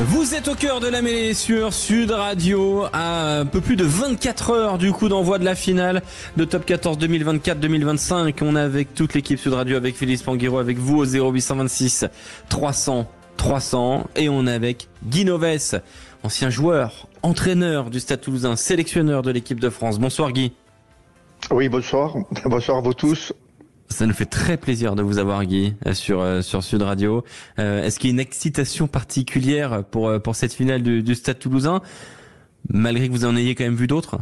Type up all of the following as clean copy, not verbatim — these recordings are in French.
Vous êtes au cœur de la mêlée sur Sud Radio, à un peu plus de 24 heures du coup d'envoi de la finale de Top 14 2024-2025. On est avec toute l'équipe Sud Radio, avec Félix Panguero, avec vous au 0826 300 300, et on est avec Guy Novès, ancien joueur, entraîneur du Stade Toulousain, sélectionneur de l'équipe de France. Bonsoir Guy. Oui, bonsoir. Bonsoir à vous tous. Ça nous fait très plaisir de vous avoir, Guy, sur Sud Radio. Est-ce qu'il y a une excitation particulière pour cette finale du Stade Toulousain, malgré que vous en ayez quand même vu d'autres?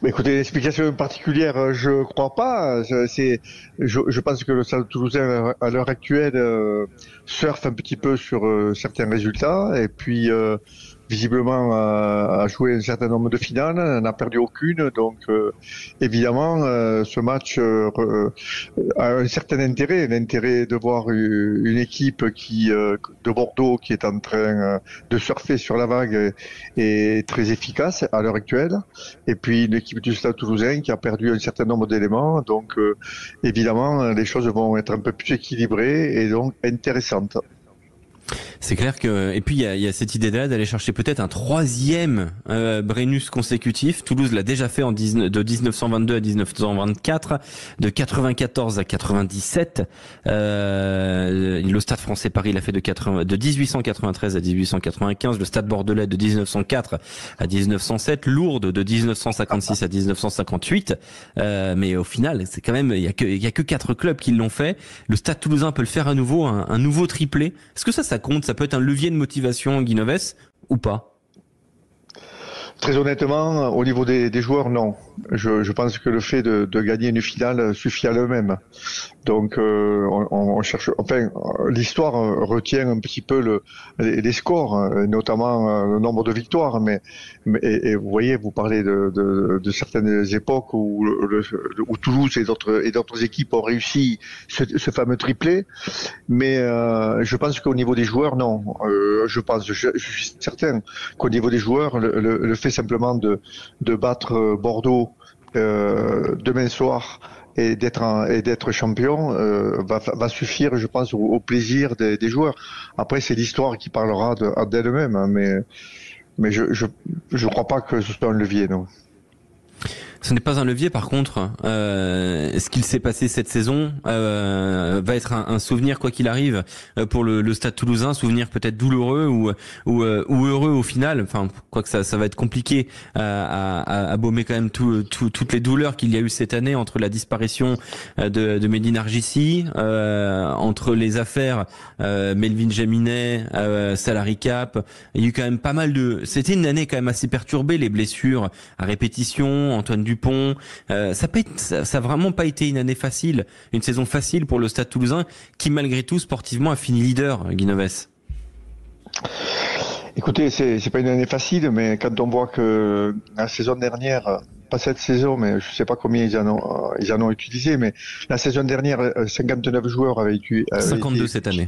Écoutez, l'explication particulière, je crois pas. Je pense que le Stade Toulousain, à l'heure actuelle, surfe un petit peu sur certains résultats, et puis visiblement a joué un certain nombre de finales, n'a perdu aucune. Donc évidemment, ce match a un certain intérêt, l'intérêt de voir une équipe de Bordeaux qui est en train de surfer sur la vague est très efficace à l'heure actuelle, et puis une équipe du Stade Toulousain qui a perdu un certain nombre d'éléments. Donc évidemment, les choses vont être un peu plus équilibrées et donc intéressantes. C'est clair que, et puis il y a cette idée-là d'aller chercher peut-être un troisième Brennus consécutif. Toulouse l'a déjà fait de 1922 à 1924, de 94 à 97. Le Stade Français Paris l'a fait de 1893 à 1895. Le Stade Bordelais de 1904 à 1907. Lourdes de 1956 à 1958. Mais au final, c'est quand même, il y a que 4 clubs qui l'ont fait. Le Stade Toulousain peut le faire à nouveau, un nouveau triplé. Est-ce que ça compte? Ça peut être un levier de motivation, Guy Novès, ou pas? Très honnêtement, au niveau des joueurs, non. Je pense que le fait de gagner une finale suffit à eux-mêmes. Donc, on cherche. Enfin, l'histoire retient un petit peu les scores, notamment le nombre de victoires. Et vous voyez, vous parlez de certaines époques où Toulouse et d'autres équipes ont réussi ce fameux triplé. Mais je pense qu'au niveau des joueurs, non. Je suis certain qu'au niveau des joueurs, le fait simplement de battre Bordeaux demain soir et d'être champion va suffire, je pense, au plaisir des joueurs. Après, c'est l'histoire qui parlera d'elle-même, hein, mais je crois pas que ce soit un levier, non. Ce n'est pas un levier, par contre. Ce qu'il s'est passé cette saison va être un souvenir, quoi qu'il arrive, pour le Stade Toulousain, souvenir peut-être douloureux ou heureux au final. Enfin, quoique ça va être compliqué à baumer quand même toutes les douleurs qu'il y a eu cette année entre la disparition de Mehdi Nargissi, entre les affaires Melvin Jaminet, Salary Cap. Il y a eu quand même pas mal C'était une année quand même assez perturbée, les blessures à répétition, Antoine Dupont, ça a vraiment pas été une année facile, une saison facile pour le Stade Toulousain, qui malgré tout sportivement a fini leader, Guy Novès. Écoutez, c'est pas une année facile, mais quand on voit que la saison dernière, pas cette saison, mais je sais pas combien ils en ont utilisé, mais la saison dernière, 59 joueurs avaient été 52 cette année.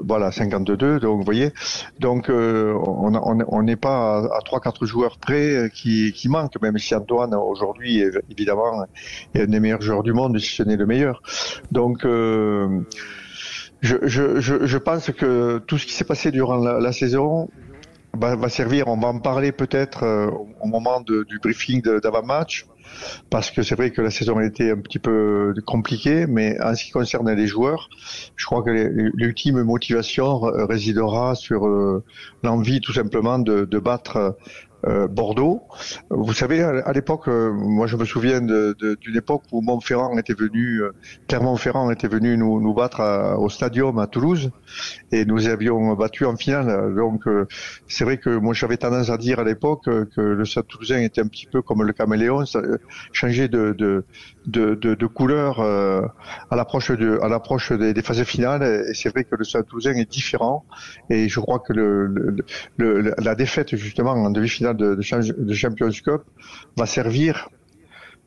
Voilà, 52, donc vous voyez. Donc on n'est pas à 3-4 joueurs près qui manquent, même si Antoine aujourd'hui évidemment est un des meilleurs joueurs du monde, si ce n'est le meilleur. Donc je pense que tout ce qui s'est passé durant la saison va servir. On va en parler peut-être au moment du briefing d'avant-match, parce que c'est vrai que la saison a été un petit peu compliquée, mais en ce qui concerne les joueurs, je crois que l'ultime motivation résidera sur l'envie tout simplement de battre Bordeaux. Vous savez, à l'époque, moi je me souviens d'une époque où Clermont-Ferrand était venu nous battre au Stadium à Toulouse, et nous avions battu en finale. Donc c'est vrai que moi j'avais tendance à dire à l'époque que le Stade Toulousain était un petit peu comme le caméléon, changer de couleur à l'approche des phases finales. Et c'est vrai que le Stade Toulousain est différent, et je crois que la défaite justement en demi-finale de Champions Cup va servir,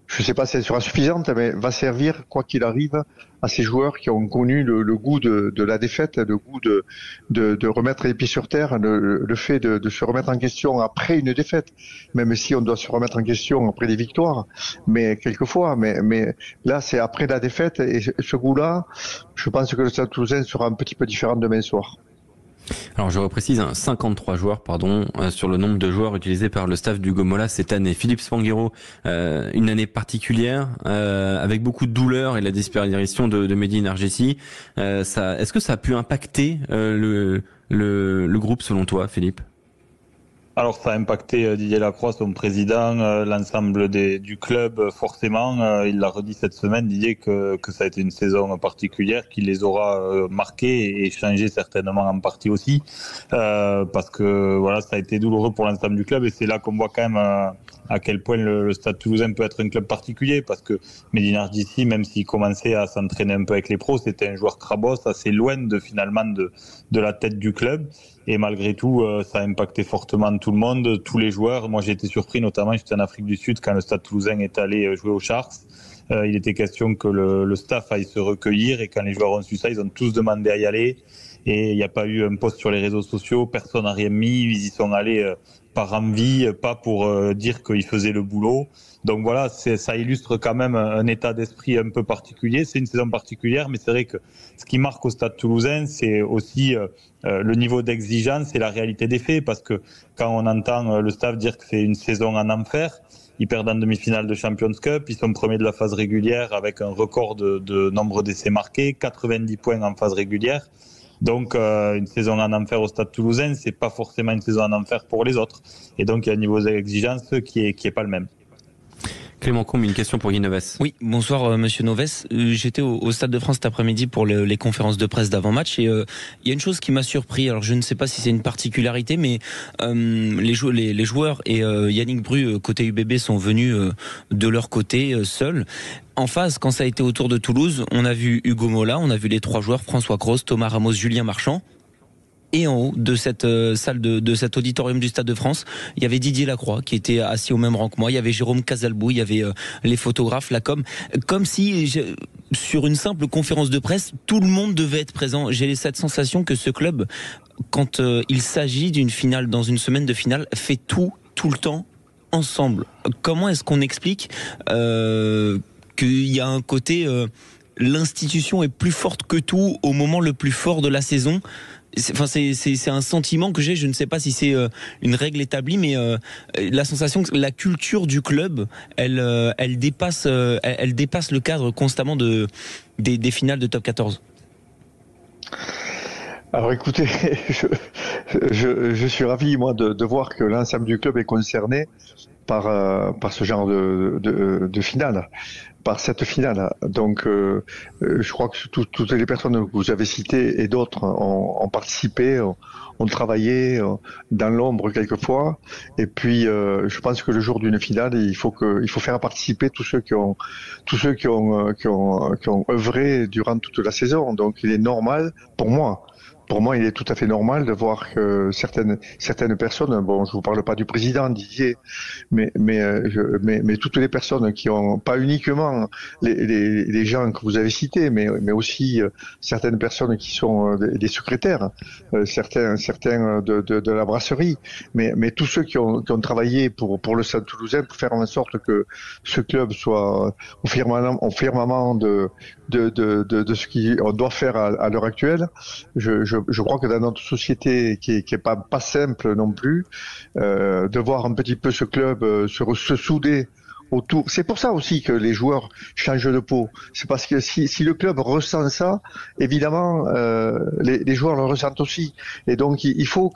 je ne sais pas si elle sera suffisante, mais va servir, quoi qu'il arrive, à ces joueurs qui ont connu le goût de la défaite, le goût de remettre les pieds sur terre, le fait de se remettre en question après une défaite, même si on doit se remettre en question après des victoires, mais quelquefois, mais là c'est après la défaite, et ce goût-là, je pense que le Stade Toulousain sera un petit peu différent demain soir. Alors je reprécise, 53 joueurs, sur le nombre de joueurs utilisés par le staff du Gomola cette année. Philippe Spanghero, une année particulière, avec beaucoup de douleur et la disparition de Mehdi Nargessi. Est-ce que ça a pu impacter le groupe selon toi, Philippe? Alors ça a impacté Didier Lacroix, son président, l'ensemble du club, forcément. Il l'a redit cette semaine, Didier, que ça a été une saison particulière, qu'il les aura marqués et changés certainement en partie aussi, parce que voilà, ça a été douloureux pour l'ensemble du club, et c'est là qu'on voit quand même à quel point le Stade Toulousain peut être un club particulier, parce que Mehdi Nargessi, même s'il commençait à s'entraîner un peu avec les pros, c'était un joueur crabos, assez loin de la tête du club. Et malgré tout, ça a impacté fortement tout le monde, tous les joueurs. Moi, j'ai été surpris, notamment, j'étais en Afrique du Sud quand le Stade Toulousain est allé jouer aux Sharks. Il était question que le staff aille se recueillir, et quand les joueurs ont su ça, ils ont tous demandé à y aller. Et il n'y a pas eu un post sur les réseaux sociaux, personne n'a rien mis, ils y sont allés par envie, pas pour dire qu'ils faisaient le boulot. Donc voilà, ça illustre quand même un état d'esprit un peu particulier. C'est une saison particulière, mais c'est vrai que ce qui marque au Stade Toulousain, c'est aussi le niveau d'exigence et la réalité des faits, parce que quand on entend le staff dire que c'est une saison en enfer, ils perdent en demi-finale de Champions Cup, ils sont premiers de la phase régulière avec un record de nombre d'essais marqués, 90 points en phase régulière. Donc une saison en enfer au Stade Toulousain, c'est pas forcément une saison en enfer pour les autres. Et donc il y a un niveau d'exigence qui est pas le même. Clément Combe, une question pour Guy Novès. Oui, bonsoir Monsieur Novès. J'étais au Stade de France cet après-midi pour les conférences de presse d'avant-match, et il y a une chose qui m'a surpris. Alors je ne sais pas si c'est une particularité, mais les joueurs et Yannick Bru côté UBB sont venus de leur côté seuls. En face, quand ça a été autour de Toulouse, on a vu Hugo Mola, on a vu les trois joueurs, François Cros, Thomas Ramos, Julien Marchand. Et en haut de cette salle de cet auditorium du Stade de France, il y avait Didier Lacroix qui était assis au même rang que moi, il y avait Jérôme Casalbou, il y avait les photographes, la com, comme si sur une simple conférence de presse, tout le monde devait être présent. J'ai cette sensation que ce club, quand il s'agit d'une finale, dans une semaine de finale, fait tout le temps ensemble. Comment est-ce qu'on explique qu'il y a un côté l'institution est plus forte que tout au moment le plus fort de la saison? C'est un sentiment que j'ai. Je ne sais pas si c'est une règle établie, mais la sensation que la culture du club, elle dépasse le cadre constamment des finales de top 14. Alors écoutez, je suis ravi moi de voir que l'ensemble du club est concerné par ce genre de finale, par cette finale. Donc je crois que toutes les personnes que vous avez citées et d'autres ont participé, ont travaillé dans l'ombre quelquefois. Et puis je pense que le jour d'une finale, il faut faire participer tous ceux qui ont œuvré durant toute la saison. Donc il est normal pour moi, il est tout à fait normal de voir que certaines personnes, bon, je vous parle pas du président Didier, mais toutes les personnes qui ont, pas uniquement les gens que vous avez cités, mais aussi certaines personnes qui sont des secrétaires, certains de la brasserie, mais tous ceux qui ont travaillé pour le Stade Toulousain pour faire en sorte que ce club soit au firmament de ce qu'on doit faire à l'heure actuelle. Je crois que dans notre société qui est pas simple non plus, de voir un petit peu ce club se souder autour. C'est pour ça aussi que les joueurs changent de peau. C'est parce que si le club ressent ça, évidemment, les joueurs le ressentent aussi. Et donc il faut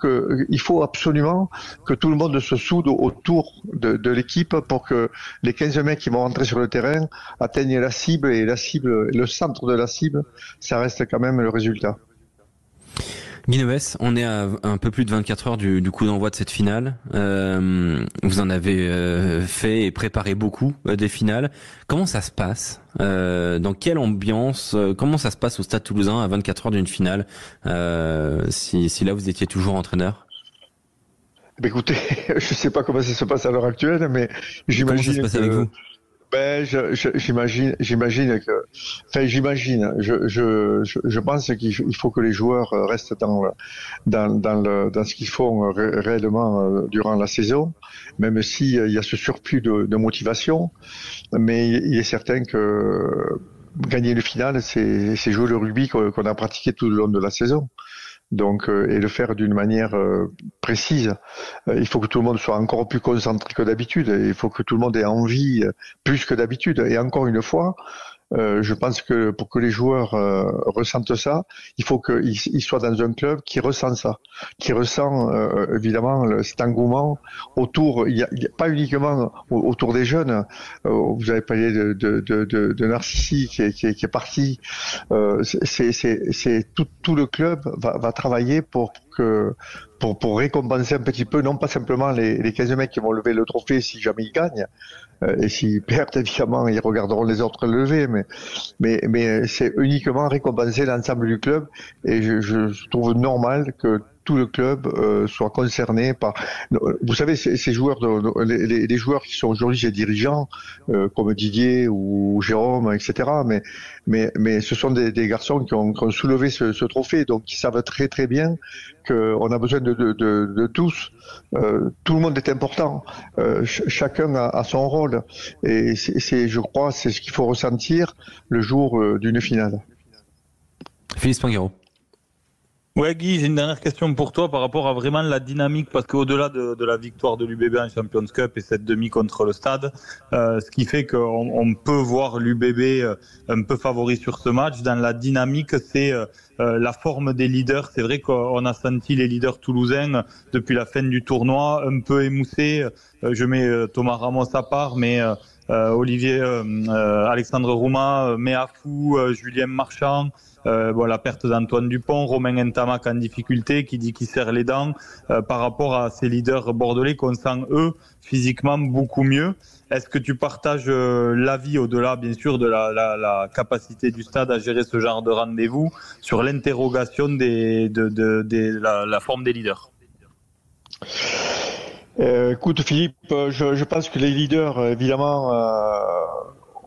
absolument que tout le monde se soude autour de l'équipe pour que les 15 mecs qui vont rentrer sur le terrain atteignent la cible, et la cible, le centre de la cible, ça reste quand même le résultat. Guy Novès, on est à un peu plus de 24 heures du coup d'envoi de cette finale. Vous en avez fait et préparé beaucoup des finales. Comment ça se passe dans quelle ambiance comment ça se passe au Stade Toulousain à 24 heures d'une finale si là vous étiez toujours entraîneur? Écoutez, je sais pas comment ça se passe à l'heure actuelle, mais j'imagine comment ça se passe avec vous? Ben, j'imagine que, enfin, je pense qu'il faut que les joueurs restent dans ce qu'ils font réellement durant la saison, même si il y a ce surplus de motivation. Mais il est certain que gagner le final, c'est jouer le rugby qu'on a pratiqué tout le long de la saison. Donc, et le faire d'une manière précise. Il faut que tout le monde soit encore plus concentré que d'habitude. Il faut que tout le monde ait envie plus que d'habitude. Et encore une fois, je pense que pour que les joueurs ressentent ça, il faut qu'ils soient dans un club qui ressent ça, qui ressent évidemment cet engouement autour. Il y a pas uniquement autour des jeunes. Vous avez parlé de Narcissi qui est parti. C'est tout le club va travailler pour récompenser un petit peu, non pas simplement les 15 mecs qui vont lever le trophée si jamais ils gagnent, et s'ils perdent, évidemment, ils regarderont les autres lever, mais c'est uniquement récompenser l'ensemble du club, et je trouve normal que tout le club soit concerné par. Vous savez, ces joueurs, les joueurs qui sont aujourd'hui les dirigeants, comme Didier ou Jérôme, etc. Mais ce sont des garçons qui ont soulevé ce trophée, donc qui savent très très bien qu'on a besoin de tous. Tout le monde est important. Chacun a son rôle, et je crois, c'est ce qu'il faut ressentir le jour d'une finale. Philippe Spanghero. Ouais, Guy, j'ai une dernière question pour toi par rapport à vraiment la dynamique, parce qu'au-delà de la victoire de l'UBB en Champions Cup et cette demi contre le Stade, ce qui fait qu'on peut voir l'UBB un peu favori sur ce match, dans la dynamique, c'est la forme des leaders. C'est vrai qu'on a senti les leaders toulousains depuis la fin du tournoi un peu émoussés. Je mets Thomas Ramos à part, mais Olivier, Alexandre Rouma, Meafou, Julien Marchand, la perte d'Antoine Dupont, Romain Ntamak en difficulté, qui dit qu'il serre les dents, par rapport à ces leaders bordelais qu'on sent, eux, physiquement beaucoup mieux. Est-ce que tu partages l'avis, au-delà bien sûr de la capacité du stade à gérer ce genre de rendez-vous, sur l'interrogation de la forme des leaders? Écoute Philippe, je pense que les leaders, évidemment,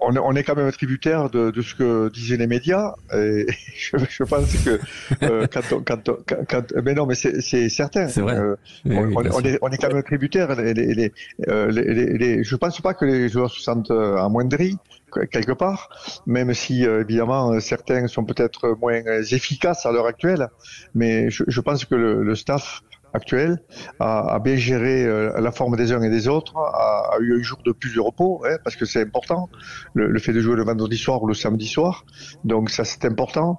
on est quand même tributaire de ce que disaient les médias. Et je pense que mais non, mais c'est certain. C'est vrai. On est quand même tributaire. Je pense pas que les joueurs se sentent amoindris quelque part, même si évidemment certains sont peut-être moins efficaces à l'heure actuelle. Mais je pense que le staff actuel a bien géré la forme des uns et des autres, a eu un jour de plus de repos, parce que c'est important, le fait de jouer le vendredi soir ou le samedi soir, donc ça c'est important.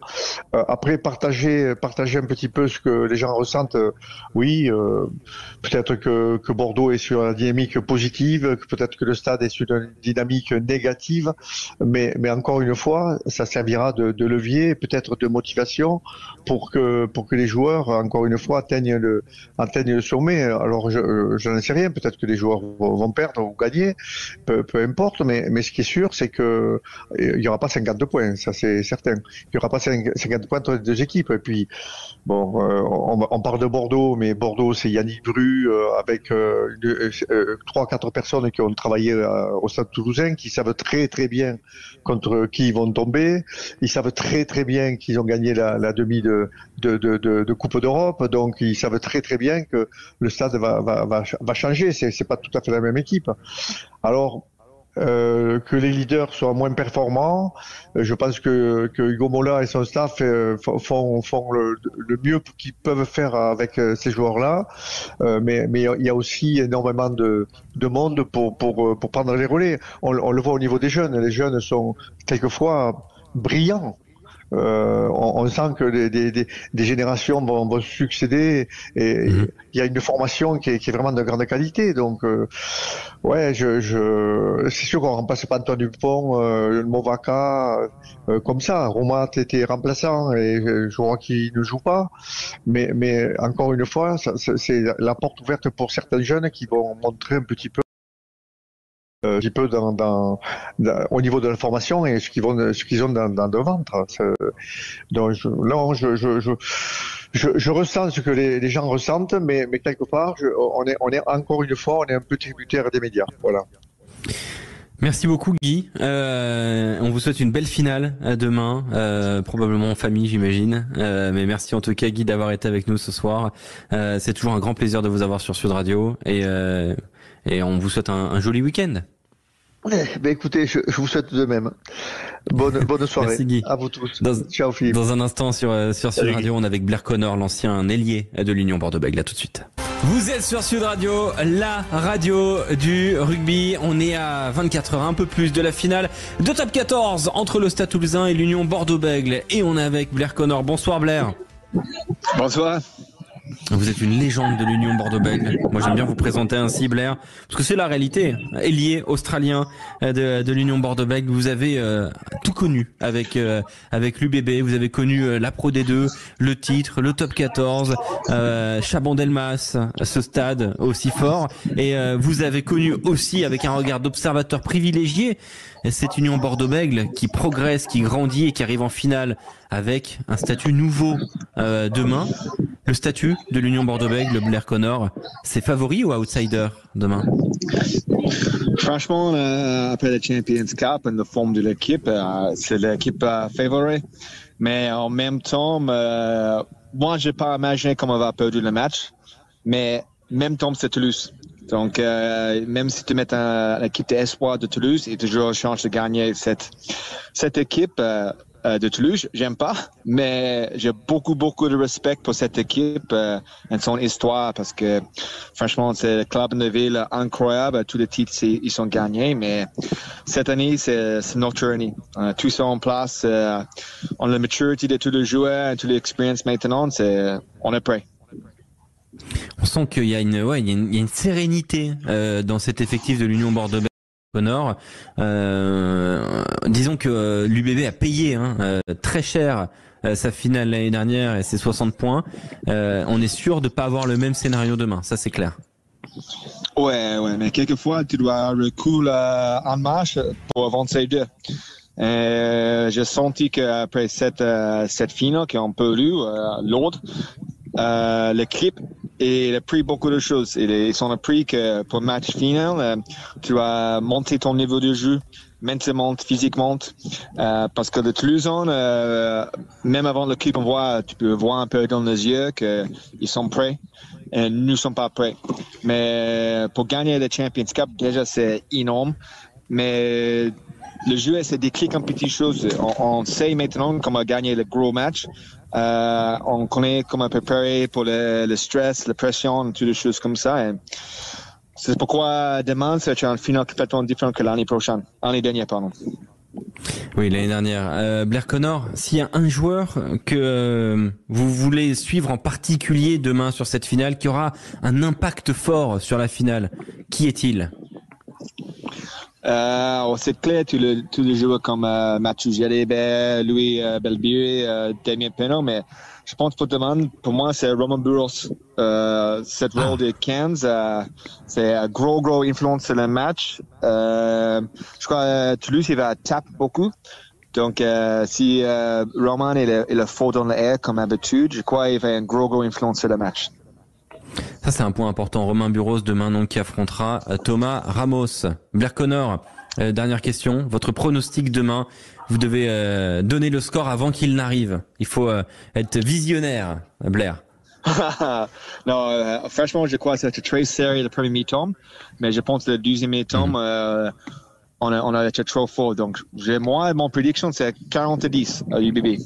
Après, partager un petit peu ce que les gens ressentent, oui, peut-être que Bordeaux est sur une dynamique positive, que peut-être que le stade est sur une dynamique négative, mais encore une fois, ça servira de levier, peut-être de motivation pour que les joueurs, encore une fois, atteignent le sommet. Alors, je n'en sais rien. Peut-être que les joueurs vont perdre ou gagner. Peu importe. Mais ce qui est sûr, c'est que il y aura pas 52 points. Ça, c'est certain. Il y aura pas 50 points entre les deux équipes. Et puis, bon, on parle de Bordeaux, mais Bordeaux, c'est Yannick Bru, avec 3-4 personnes qui ont travaillé au Stade Toulousain, qui savent très, très bien contre qui ils vont tomber. Ils savent très, très bien qu'ils ont gagné la demi de Coupe d'Europe. Donc, ils savent très, très bien que le stade va changer. C'est pas tout à fait la même équipe. Alors, que les leaders soient moins performants, je pense que Hugo Mola et son staff font le mieux qu'ils peuvent faire avec ces joueurs-là. Mais il y a aussi énormément de monde pour prendre les relais. On le voit au niveau des jeunes. Les jeunes sont quelquefois brillants. On sent que des générations vont succéder, et il y a une formation qui est vraiment de grande qualité. Donc, ouais, c'est sûr qu'on remplace pas Antoine Dupont, Movaca, comme ça. Romat était remplaçant et je crois qu'il ne joue pas. Mais encore une fois, c'est la porte ouverte pour certains jeunes qui vont montrer un petit peu au niveau de la formation et ce qu'ils ont dans le ventre. Donc je ressens ce que les gens ressentent, mais quelque part, on est encore une fois, on est un peu tributaire des médias. Voilà. Merci beaucoup Guy. On vous souhaite une belle finale demain, probablement en famille j'imagine. Mais merci en tout cas Guy d'avoir été avec nous ce soir. C'est toujours un grand plaisir de vous avoir sur Sud Radio, et on vous souhaite un joli week-end. Écoutez, je vous souhaite de même. Bonne soirée. Merci Guy. À vous tous. Ciao Philippe. Dans un instant sur Sud Radio, on est avec Blair Connor, l'ancien ailier de l'Union Bordeaux-Bègles. À tout de suite. Vous êtes sur Sud Radio, la radio du rugby. On est à 24 heures, un peu plus de la finale de Top 14 entre le Stade Toulousain et l'Union Bordeaux-Bègles. Et on est avec Blair Connor. Bonsoir Blair. Bonsoir. Vous êtes une légende de l'Union Bordeaux-Bègles. Moi, j'aime bien vous présenter ainsi, Blair, parce que c'est la réalité. Ailier australien de l'Union Bordeaux-Bègles, vous avez tout connu avec l'UBB. Vous avez connu la Pro D2, le titre, le Top 14, Chabandelmas, ce stade aussi fort. Et vous avez connu aussi, avec un regard d'observateur privilégié, cette Union Bordeaux-Bègles qui progresse, qui grandit et qui arrive en finale avec un statut nouveau demain. Le statut de l'Union Bordeaux-Bègles, Blair Connor, c'est favori ou outsider demain? Franchement, après le Champions Cup et la forme de l'équipe, c'est l'équipe favorite. Mais en même temps, moi, je n'ai pas imaginé comment on va perdre le match. Mais en même temps, c'est Toulouse. Donc, même si tu mets l'équipe d'espoir de Toulouse, il y a toujours une chance de gagner cette équipe de Toulouse. J'aime pas, mais j'ai beaucoup de respect pour cette équipe et son histoire parce que, franchement, c'est le club de ville incroyable. Tous les titres, ils sont gagnés, mais cette année, c'est notre année. Tout ça en place. On a la maturité de tous les joueurs, toute l'expérience maintenant. On est prêt. On sent qu'il y a une sérénité dans cet effectif de l'Union Bordeaux-Bègles. Connor, disons que l'UBB a payé très cher sa finale l'année dernière et ses 60 points. On est sûr de pas avoir le même scénario demain, ça c'est clair. Ouais, mais quelquefois tu dois reculer en marche pour avancer deux. J'ai senti qu'après cette finale qu'on peut lu l'autre, l'équipe il a pris beaucoup de choses. Ils ont appris que pour le match final, tu dois monter ton niveau de jeu mentalement, physiquement, parce que le Toulousain, même avant l'équipe, tu peux voir un peu dans les yeux qu'ils sont prêts et nous ne sommes pas prêts. Mais pour gagner le Champions Cup, déjà c'est énorme. Mais le jeu, c'est des clics en petites choses. On sait maintenant comment gagner le gros match. On connaît comment préparer pour le stress, la pression, toutes les choses comme ça. Et c'est pourquoi demain, c'est un final complètement différent que l'année dernière, pardon. Oui, l'année dernière. Blair Connor, s'il y a un joueur que vous voulez suivre en particulier demain sur cette finale, qui aura un impact fort sur la finale, qui est-il? C'est clair, tous les joueurs comme Mathieu Jalibert, Louis Belbier, Damien Penaud, mais je pense pour moi, c'est Romain Burros. Cette rôle de Cairns, c'est un gros influence sur le match. Je crois Toulouse, il va taper beaucoup. Donc, si Romain il est fort dans l'air comme d'habitude, je crois qu'il va avoir un gros influence sur le match. Ça, c'est un point important. Romain Burros demain, donc, qui affrontera Thomas Ramos. Blair Connor, dernière question. Votre pronostic demain, vous devez donner le score avant qu'il n'arrive. Il faut être visionnaire, Blair. Non, franchement, je crois que c'était très serré le premier mi-temps, mais je pense que le deuxième mi-temps, on a été trop fort. Donc, mon prédiction, c'est 40-10 à l'UBB.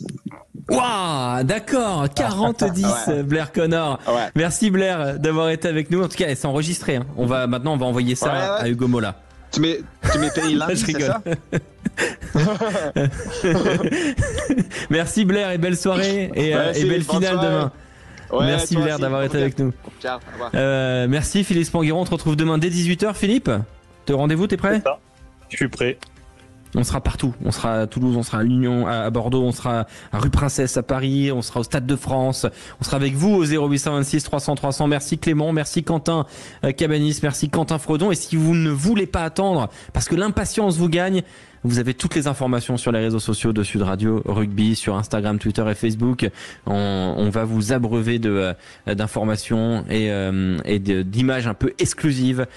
Waouh, d'accord, 40-10, ouais. Blair Connor. Ouais. Merci Blair d'avoir été avec nous. En tout cas, elle s'est enregistrée. Maintenant, on va envoyer ça à Hugo Mola. Tu m'es payé lundi, c'est ça? Merci Blair et belle soirée et belle finale demain. Ouais, merci Blair d'avoir été avec nous. Ciao, au revoir. Merci Philippe Spangueron, on te retrouve demain dès 18h. Philippe, rendez-vous, t'es prêt? Je suis prêt. On sera partout. On sera à Toulouse, on sera à Lyon, à Bordeaux, on sera à rue Princesse à Paris, on sera au Stade de France. On sera avec vous au 0826 300 300. Merci Clément, merci Quentin Cabanis, merci Quentin Fredon. Et si vous ne voulez pas attendre, parce que l'impatience vous gagne, vous avez toutes les informations sur les réseaux sociaux de Sud Radio Rugby, sur Instagram, Twitter et Facebook. On va vous abreuver d'informations et d'images un peu exclusives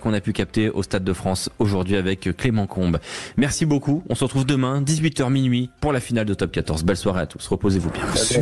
qu'on a pu capter au Stade de France aujourd'hui avec Clément Combe. Merci beaucoup. On se retrouve demain, 18h minuit, pour la finale de Top 14. Belle soirée à tous. Reposez-vous bien.